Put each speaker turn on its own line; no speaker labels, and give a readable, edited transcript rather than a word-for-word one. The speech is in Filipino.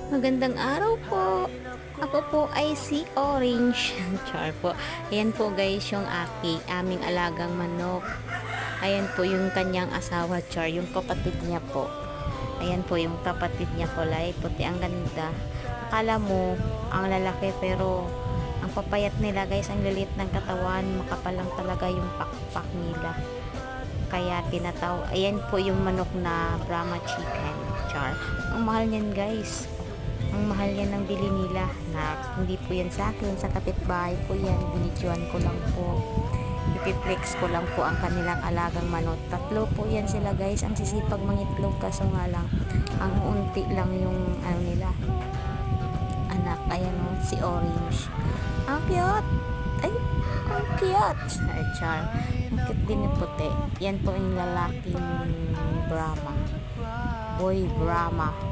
Magandang araw po. Ako po ay si Orange. Char po. Ayan po guys yung aming alagang manok. Ayan po yung kanyang asawa, Char. Yung kapatid niya po. Ayan po yung kapatid niya kulay puti. Ang ganda. Akala mo ang lalaki pero ang papayat nila guys. Ang lilit ng katawan. Makapal lang talaga yung pakpak nila. Kaya ayan po yung manok na Brahma chicken, Char. Ang mahal niyan guys. Ang mahal yan ng bili nila. Hindi po yan sa akin, sa kapitbahay po yan. Binidyoan ko lang po. Ipiplex ko lang po ang kanilang alagang manok. Tatlo po yan sila guys. Ang sisipag mangitlog kaso nga lang ang unti lang yung nila anak. Ayan o, si Orange. Ang cute! Ay, ang cute! Ay, Char. Ang cute din yung puti. Yan po yung lalaking Brahma. Boy Brahma.